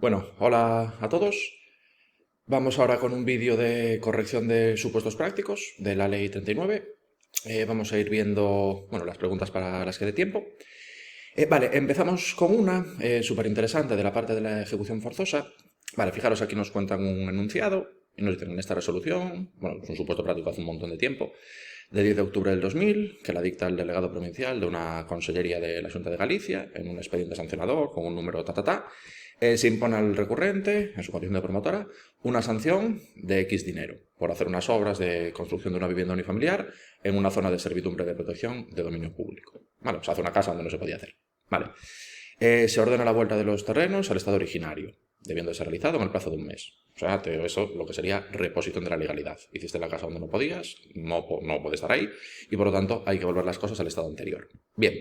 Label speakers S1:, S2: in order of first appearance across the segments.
S1: Bueno, hola a todos. Vamos ahora con un vídeo de corrección de supuestos prácticos de la Ley 39. Vamos a ir viendo, las preguntas para las que dé tiempo. Vale, empezamos con una súper interesante de la parte de la ejecución forzosa. Vale, fijaros, aquí nos cuentan un enunciado y nos dicen en esta resolución, es un supuesto práctico hace un montón de tiempo, de 10 de octubre del 2000, que la dicta el delegado provincial de una consellería de la Xunta de Galicia en un expediente sancionador con un número se impone al recurrente, en su condición de promotora, una sanción de X dinero por hacer unas obras de construcción de una vivienda unifamiliar en una zona de servidumbre de protección de dominio público. Vale, se hace una casa donde no se podía hacer. Vale. Se ordena la vuelta de los terrenos al estado originario, debiendo de ser realizado en el plazo de un mes. O sea, eso lo que sería reposición de la legalidad. Hiciste la casa donde no podías, no puede estar ahí, y por lo tanto hay que volver las cosas al estado anterior. Bien.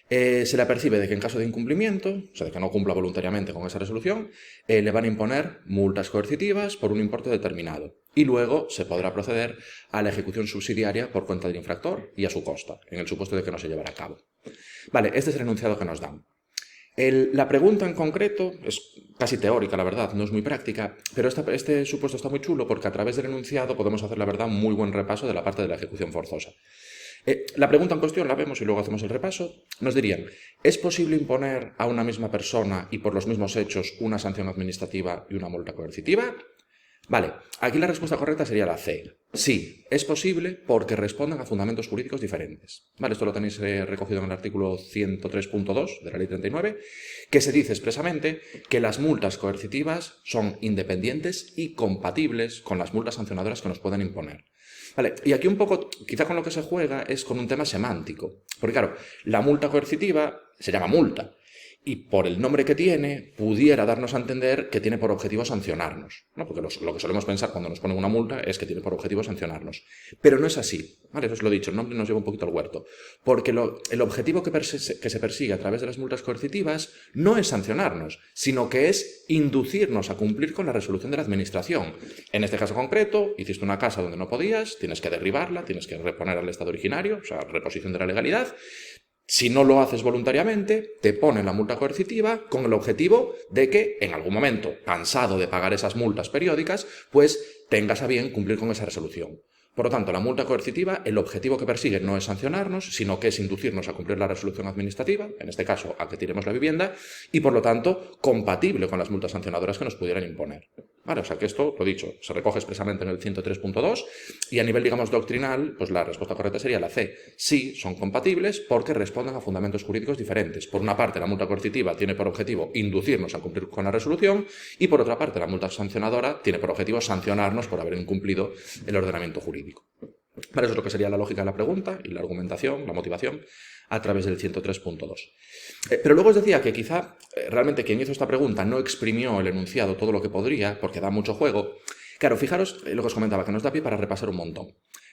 S1: Se le apercibe de que en caso de incumplimiento, o sea, de que no cumpla voluntariamente con esa resolución, le van a imponer multas coercitivas por un importe determinado. Y luego se podrá proceder a la ejecución subsidiaria por cuenta del infractor y a su costa, en el supuesto de que no se llevara a cabo. Vale, este es el enunciado que nos dan. La pregunta en concreto es casi teórica, la verdad, no es muy práctica, pero este supuesto está muy chulo porque a través del enunciado podemos hacer, la verdad, un muy buen repaso de la parte de la ejecución forzosa. La pregunta en cuestión la vemos y luego hacemos el repaso. Nos dirían, ¿es posible imponer a una misma persona y por los mismos hechos una sanción administrativa y una multa coercitiva? Vale, aquí la respuesta correcta sería la C. Sí, es posible porque responden a fundamentos jurídicos diferentes. Vale, esto lo tenéis recogido en el artículo 103.2 de la Ley 39, que se dice expresamente que las multas coercitivas son independientes y compatibles con las multas sancionadoras que nos pueden imponer. Vale, y aquí un poco, quizá con lo que se juega es con un tema semántico. Porque claro, la multa coercitiva se llama multa. Y por el nombre que tiene, pudiera darnos a entender que tiene por objetivo sancionarnos, ¿no? Porque lo que solemos pensar cuando nos ponen una multa es que tiene por objetivo sancionarnos. Pero no es así, ¿vale? Eso os lo he dicho, el nombre nos lleva un poquito al huerto. Porque el objetivo que se persigue a través de las multas coercitivas no es sancionarnos, sino que es inducirnos a cumplir con la resolución de la administración. En este caso concreto, hiciste una casa donde no podías, tienes que derribarla, tienes que reponer al estado originario, o sea, reposición de la legalidad. Si no lo haces voluntariamente, te ponen la multa coercitiva con el objetivo de que, en algún momento, cansado de pagar esas multas periódicas, pues tengas a bien cumplir con esa resolución. Por lo tanto, la multa coercitiva, el objetivo que persigue no es sancionarnos, sino que es inducirnos a cumplir la resolución administrativa, en este caso, a que tiremos la vivienda, y por lo tanto, compatible con las multas sancionadoras que nos pudieran imponer. Vale, o sea que esto, lo dicho, se recoge expresamente en el 103.2 y a nivel, digamos, doctrinal, pues la respuesta correcta sería la C. Sí, son compatibles porque responden a fundamentos jurídicos diferentes. Por una parte, la multa coercitiva tiene por objetivo inducirnos a cumplir con la resolución y por otra parte, la multa sancionadora tiene por objetivo sancionarnos por haber incumplido el ordenamiento jurídico. Vale, eso es lo que sería la lógica de la pregunta y la argumentación, la motivación, a través del 103.2. Pero luego os decía que quizá realmente quien hizo esta pregunta no exprimió el enunciado todo lo que podría, porque da mucho juego. Claro, fijaros lo que os comentaba, que nos da pie para repasar un montón.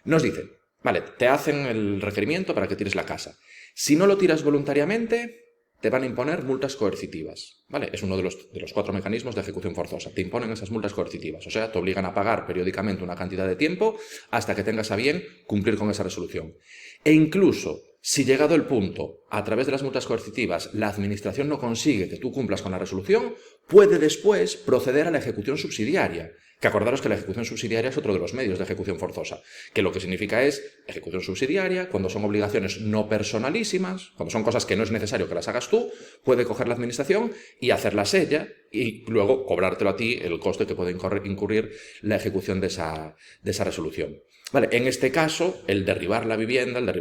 S1: Nos dicen, vale, te hacen el requerimiento para que tires la casa. Si no lo tiras voluntariamente, te van a imponer multas coercitivas, ¿vale? Es uno de los 4 mecanismos de ejecución forzosa. Te imponen esas multas coercitivas, o sea, te obligan a pagar periódicamente una cantidad de tiempo hasta que tengas a bien cumplir con esa resolución. E incluso, si llegado el punto, a través de las multas coercitivas, la administración no consigue que tú cumplas con la resolución, puede después proceder a la ejecución subsidiaria. Que acordaros que la ejecución subsidiaria es otro de los medios de ejecución forzosa, que lo que significa es ejecución subsidiaria, cuando son obligaciones no personalísimas, cuando son cosas que no es necesario que las hagas tú, puede coger la administración y hacerlas ella y luego cobrártelo a ti el coste que puede incurrir la ejecución de esa resolución. Vale, en este caso, el derribar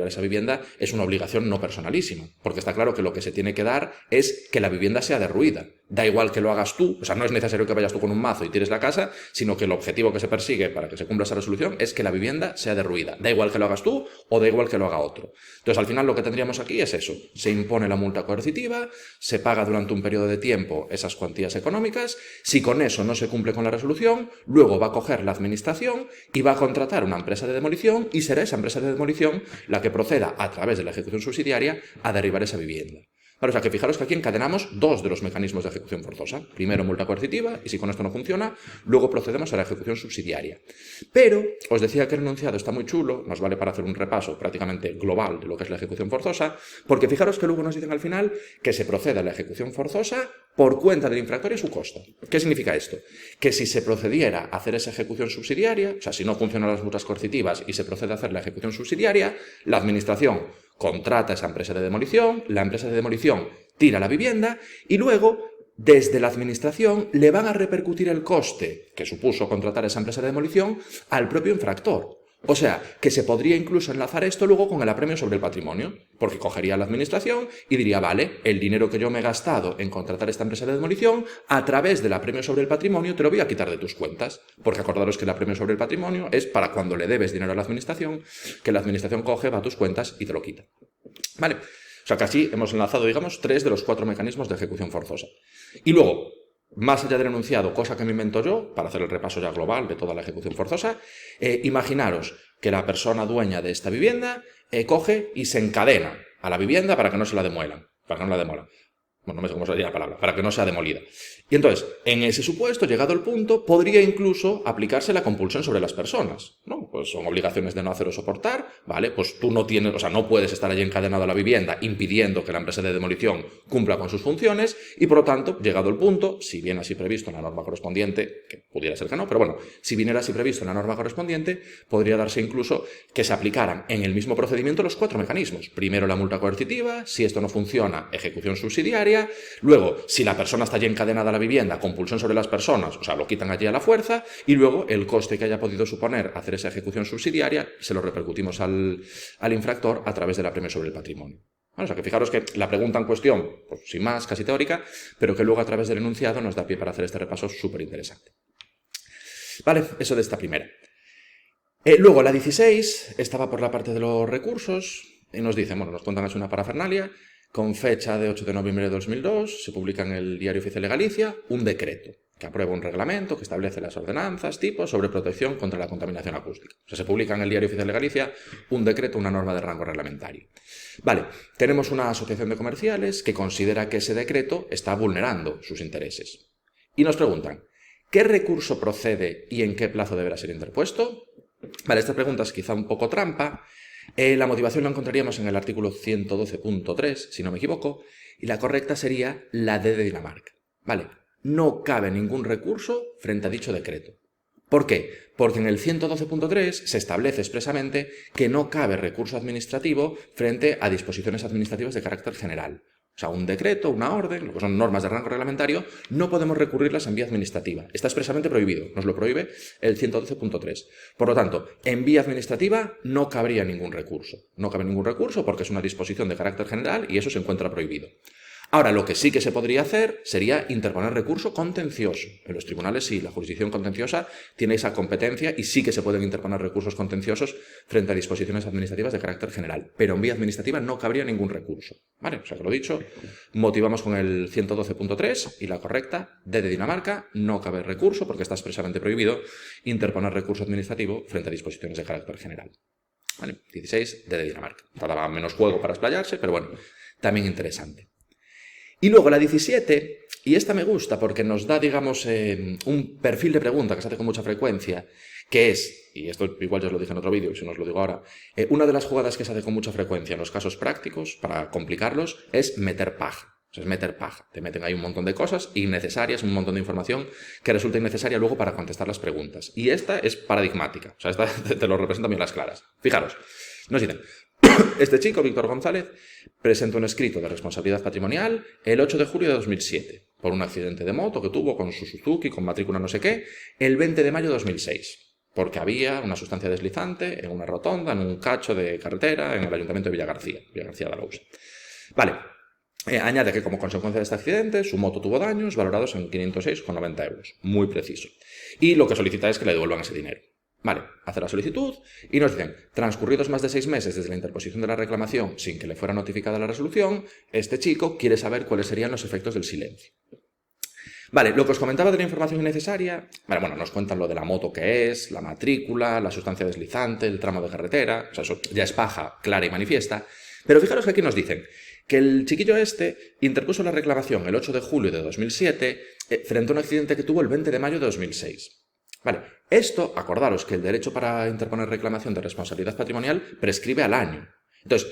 S1: esa vivienda es una obligación no personalísima, porque está claro que lo que se tiene que dar es que la vivienda sea derruida. Da igual que lo hagas tú, o sea, no es necesario que vayas tú con un mazo y tires la casa, sino que el objetivo que se persigue para que se cumpla esa resolución es que la vivienda sea derruida. Da igual que lo hagas tú o da igual que lo haga otro. Entonces, al final lo que tendríamos aquí es eso. Se impone la multa coercitiva, se paga durante un periodo de tiempo esas cuantías económicas. Si con eso no se cumple con la resolución, luego va a coger la administración y va a contratar una empresa de demolición y será esa empresa de demolición la que proceda a través de la ejecución subsidiaria a derribar esa vivienda. Vale, o sea que fijaros que aquí encadenamos dos de los mecanismos de ejecución forzosa. Primero multa coercitiva, y si con esto no funciona, luego procedemos a la ejecución subsidiaria. Pero os decía que el enunciado está muy chulo, nos vale para hacer un repaso prácticamente global de lo que es la ejecución forzosa, porque fijaros que luego nos dicen al final que se procede a la ejecución forzosa por cuenta del infractor y a su costa. ¿Qué significa esto? Que si se procediera a hacer esa ejecución subsidiaria, o sea, si no funcionan las multas coercitivas y se procede a hacer la ejecución subsidiaria, la administración contrata a esa empresa de demolición, la empresa de demolición tira la vivienda y luego, desde la administración, le van a repercutir el coste que supuso contratar a esa empresa de demolición al propio infractor. O sea, que se podría incluso enlazar esto luego con el apremio sobre el patrimonio, porque cogería la administración y diría, vale, el dinero que yo me he gastado en contratar esta empresa de demolición, a través del apremio sobre el patrimonio te lo voy a quitar de tus cuentas, porque acordaros que el apremio sobre el patrimonio es para cuando le debes dinero a la administración, que la administración coge, va a tus cuentas y te lo quita. Vale, o sea que así hemos enlazado, digamos, 3 de los 4 mecanismos de ejecución forzosa. Y luego, más allá del enunciado, cosa que me invento yo, para hacer el repaso ya global de toda la ejecución forzosa, imaginaros que la persona dueña de esta vivienda coge y se encadena a la vivienda para que no se la demuelan, para que no la demolan. Bueno, no sé cómo sería la palabra, para que no sea demolida. Y entonces, en ese supuesto, llegado el punto, podría incluso aplicarse la compulsión sobre las personas, ¿no? Pues son obligaciones de no hacer o soportar, ¿vale? Pues tú no tienes, o sea, no puedes estar allí encadenado a la vivienda impidiendo que la empresa de demolición cumpla con sus funciones y, por lo tanto, llegado el punto, si bien así previsto en la norma correspondiente, que pudiera ser que no, pero bueno, si viniera así previsto en la norma correspondiente, podría darse incluso que se aplicaran en el mismo procedimiento los 4 mecanismos. Primero la multa coercitiva, si esto no funciona, ejecución subsidiaria. Luego, si la persona está allí encadenada a la vivienda, compulsión sobre las personas, o sea, lo quitan allí a la fuerza, y luego el coste que haya podido suponer hacer esa ejecución subsidiaria se lo repercutimos al infractor a través del apremio sobre el patrimonio. Bueno, o sea, que fijaros que la pregunta en cuestión, pues sin más, casi teórica, pero que luego a través del enunciado nos da pie para hacer este repaso súper interesante. Vale, eso de esta primera. Luego, la 16 estaba por la parte de los recursos, y nos dicen, bueno, nos cuentan así una parafernalia, con fecha de 8 de noviembre de 2002, se publica en el Diario Oficial de Galicia un decreto que aprueba un reglamento que establece las ordenanzas, tipos sobre protección contra la contaminación acústica. O sea, se publica en el Diario Oficial de Galicia un decreto, una norma de rango reglamentario. Vale, tenemos una asociación de comerciales que considera que ese decreto está vulnerando sus intereses. Y nos preguntan, ¿qué recurso procede y en qué plazo deberá ser interpuesto? Vale, esta pregunta es quizá un poco trampa. La motivación la encontraríamos en el artículo 112.3, si no me equivoco, y la correcta sería la D de Dinamarca. Vale, no cabe ningún recurso frente a dicho decreto. ¿Por qué? Porque en el 112.3 se establece expresamente que no cabe recurso administrativo frente a disposiciones administrativas de carácter general. O sea, un decreto, una orden, lo que son normas de rango reglamentario, no podemos recurrirlas en vía administrativa. Está expresamente prohibido, nos lo prohíbe el 112.3. Por lo tanto, en vía administrativa no cabría ningún recurso. No cabe ningún recurso porque es una disposición de carácter general y eso se encuentra prohibido. Ahora, lo que sí que se podría hacer sería interponer recurso contencioso. En los tribunales sí, la jurisdicción contenciosa tiene esa competencia y sí que se pueden interponer recursos contenciosos frente a disposiciones administrativas de carácter general. Pero en vía administrativa no cabría ningún recurso. ¿Vale? O sea que lo dicho, motivamos con el 112.3 y la correcta, D de Dinamarca, no cabe recurso porque está expresamente prohibido interponer recurso administrativo frente a disposiciones de carácter general. ¿Vale? 16, D de Dinamarca. Daba menos juego para explayarse, pero bueno, también interesante. Y luego la 17, y esta me gusta porque nos da, digamos, un perfil de pregunta que se hace con mucha frecuencia, que es, y esto igual ya os lo dije en otro vídeo, y si no os lo digo ahora, una de las jugadas que se hace con mucha frecuencia en los casos prácticos, para complicarlos, es meter paja. O sea, es meter paja. Te meten ahí un montón de cosas innecesarias, un montón de información que resulta innecesaria luego para contestar las preguntas. Y esta es paradigmática. O sea, esta te lo representa bien las claras. Fijaros, nos dicen, este chico, Víctor González, presenta un escrito de responsabilidad patrimonial el 8 de julio de 2007 por un accidente de moto que tuvo con su Suzuki, con matrícula no sé qué, el 20 de mayo de 2006, porque había una sustancia deslizante en una rotonda, en un cacho de carretera, en el ayuntamiento de Villagarcía de Arousa. Vale, añade que como consecuencia de este accidente, su moto tuvo daños valorados en 506,90 euros, muy preciso. Y lo que solicita es que le devuelvan ese dinero. Vale, hace la solicitud y nos dicen, transcurridos más de 6 meses desde la interposición de la reclamación sin que le fuera notificada la resolución, este chico quiere saber cuáles serían los efectos del silencio. Vale, lo que os comentaba de la información innecesaria, vale, bueno, nos cuentan lo de la moto que es, la matrícula, la sustancia deslizante, el tramo de carretera, o sea, eso ya es paja clara y manifiesta, pero fijaros que aquí nos dicen que el chiquillo este interpuso la reclamación el 8 de julio de 2007 frente a un accidente que tuvo el 20 de mayo de 2006. Vale, esto, acordaros que el derecho para interponer reclamación de responsabilidad patrimonial prescribe al año. Entonces,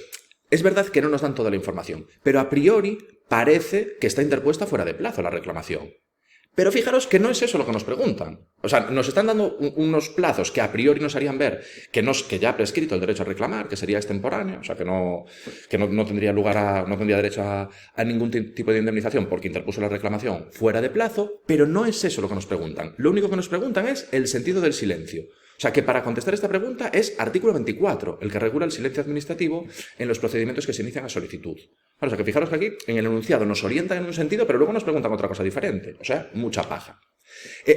S1: es verdad que no nos dan toda la información, pero a priori parece que está interpuesta fuera de plazo la reclamación. Pero fijaros que no es eso lo que nos preguntan. O sea, nos están dando unos plazos que a priori nos harían ver que ya ha prescrito el derecho a reclamar, que sería extemporáneo, o sea, que no tendría no tendría derecho a ningún tipo de indemnización porque interpuso la reclamación fuera de plazo, pero no es eso lo que nos preguntan. Lo único que nos preguntan es el sentido del silencio. O sea, que para contestar esta pregunta es artículo 24, el que regula el silencio administrativo en los procedimientos que se inician a solicitud. O sea, que fijaros que aquí en el enunciado nos orientan en un sentido, pero luego nos preguntan otra cosa diferente. O sea, mucha paja.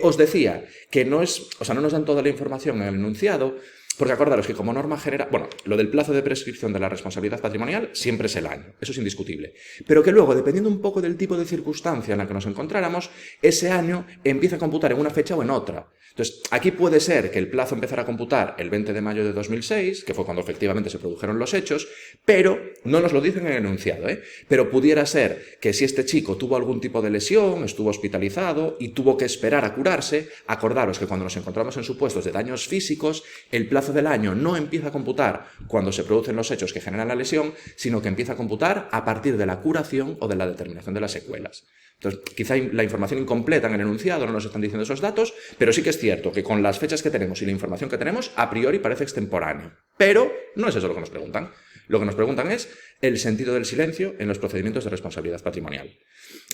S1: Os decía que no nos dan toda la información en el enunciado, porque acordaros que como norma general, bueno, lo del plazo de prescripción de la responsabilidad patrimonial siempre es el año, eso es indiscutible. Pero que luego, dependiendo un poco del tipo de circunstancia en la que nos encontráramos, ese año empieza a computar en una fecha o en otra. Entonces, aquí puede ser que el plazo empezara a computar el 20 de mayo de 2006, que fue cuando efectivamente se produjeron los hechos, pero no nos lo dicen en el enunciado, Pero pudiera ser que si este chico tuvo algún tipo de lesión, estuvo hospitalizado y tuvo que esperar a curarse, acordaros que cuando nos encontramos en supuestos de daños físicos, el plazo del año no empieza a computar cuando se producen los hechos que generan la lesión, sino que empieza a computar a partir de la curación o de la determinación de las secuelas. Entonces, quizá la información incompleta en el enunciado no nos están diciendo esos datos, pero sí que es cierto que con las fechas que tenemos y la información que tenemos, a priori parece extemporáneo. Pero no es eso lo que nos preguntan. Lo que nos preguntan es el sentido del silencio en los procedimientos de responsabilidad patrimonial.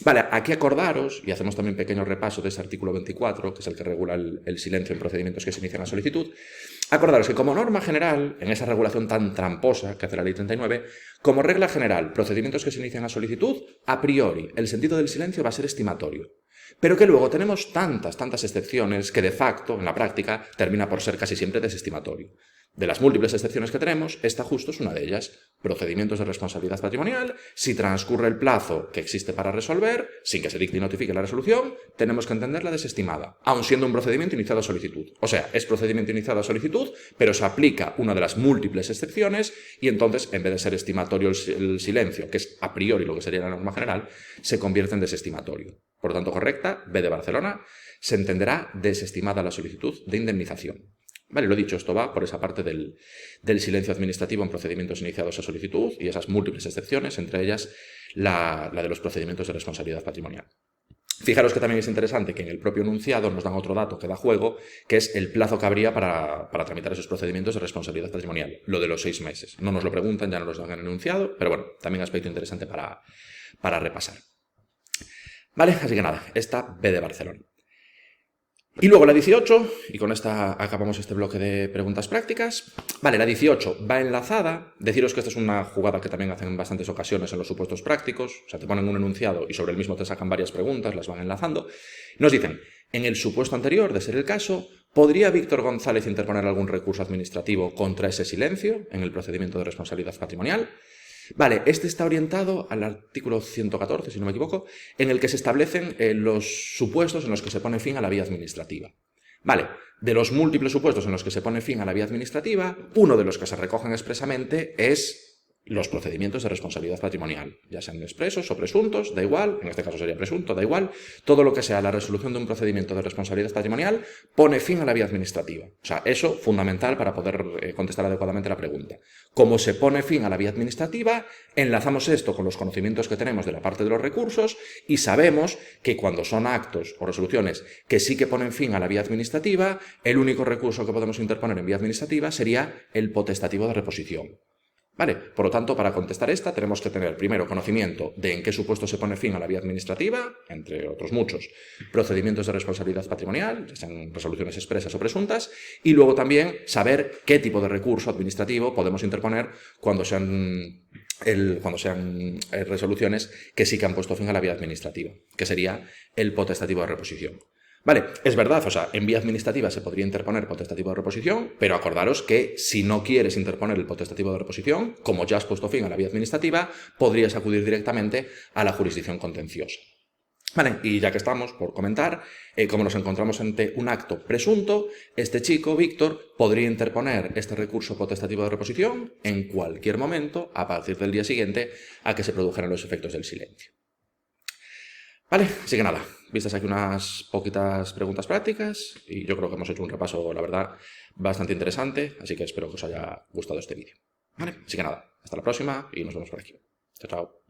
S1: Vale, aquí acordaros, y hacemos también un pequeño repaso de ese artículo 24, que es el que regula el silencio en procedimientos que se inician a solicitud. Acordaros que como norma general, en esa regulación tan tramposa que hace la Ley 39, como regla general, procedimientos que se inician a solicitud, a priori, el sentido del silencio va a ser estimatorio. Pero que luego tenemos tantas excepciones que de facto, en la práctica, termina por ser casi siempre desestimatorio. De las múltiples excepciones que tenemos, esta justo es una de ellas. Procedimientos de responsabilidad patrimonial, si transcurre el plazo que existe para resolver, sin que se dicte y notifique la resolución, tenemos que entenderla desestimada, aun siendo un procedimiento iniciado a solicitud. O sea, es procedimiento iniciado a solicitud, pero se aplica una de las múltiples excepciones y entonces, en vez de ser estimatorio el silencio, que es a priori lo que sería la norma general, se convierte en desestimatorio. Por lo tanto, correcta, B de Barcelona, se entenderá desestimada la solicitud de indemnización. Vale, lo dicho, esto va por esa parte del silencio administrativo en procedimientos iniciados a solicitud y esas múltiples excepciones, entre ellas la de los procedimientos de responsabilidad patrimonial. Fijaros que también es interesante que en el propio enunciado nos dan otro dato que da juego, que es el plazo que habría para tramitar esos procedimientos de responsabilidad patrimonial, lo de los 6 meses. No nos lo preguntan, ya no los dan en el enunciado, pero bueno, también aspecto interesante para repasar. Vale, así que nada, esta B de Barcelona. Y luego la 18, y con esta acabamos este bloque de preguntas prácticas. Vale, la 18 va enlazada. Deciros que esta es una jugada que también hacen en bastantes ocasiones en los supuestos prácticos. O sea, te ponen un enunciado y sobre el mismo te sacan varias preguntas, las van enlazando. Nos dicen, en el supuesto anterior, de ser el caso, ¿podría Víctor González interponer algún recurso administrativo contra ese silencio en el procedimiento de responsabilidad patrimonial? Vale, este está orientado al artículo 114, si no me equivoco, en el que se establecen los supuestos en los que se pone fin a la vía administrativa. Vale, de los múltiples supuestos en los que se pone fin a la vía administrativa, uno de los que se recogen expresamente es los procedimientos de responsabilidad patrimonial, ya sean expresos o presuntos, da igual, en este caso sería presunto, da igual, todo lo que sea la resolución de un procedimiento de responsabilidad patrimonial pone fin a la vía administrativa. O sea, eso fundamental para poder contestar adecuadamente la pregunta. Como se pone fin a la vía administrativa, enlazamos esto con los conocimientos que tenemos de la parte de los recursos y sabemos que cuando son actos o resoluciones que sí que ponen fin a la vía administrativa, el único recurso que podemos interponer en vía administrativa sería el potestativo de reposición. Vale, por lo tanto, para contestar esta tenemos que tener primero conocimiento de en qué supuesto se pone fin a la vía administrativa, entre otros muchos, procedimientos de responsabilidad patrimonial, ya sean resoluciones expresas o presuntas, y luego también saber qué tipo de recurso administrativo podemos interponer cuando sean resoluciones que sí que han puesto fin a la vía administrativa, que sería el potestativo de reposición. Vale, es verdad, o sea, en vía administrativa se podría interponer potestativo de reposición, pero acordaros que si no quieres interponer el potestativo de reposición, como ya has puesto fin a la vía administrativa, podrías acudir directamente a la jurisdicción contenciosa. Vale, y ya que estamos, por comentar, como nos encontramos ante un acto presunto, este chico, Víctor, podría interponer este recurso potestativo de reposición en cualquier momento a partir del día siguiente a que se produjeran los efectos del silencio. Vale, así que nada, vistas aquí unas poquitas preguntas prácticas y yo creo que hemos hecho un repaso, la verdad, bastante interesante, así que espero que os haya gustado este vídeo. Vale, así que nada, hasta la próxima y nos vemos por aquí. Chao, chao.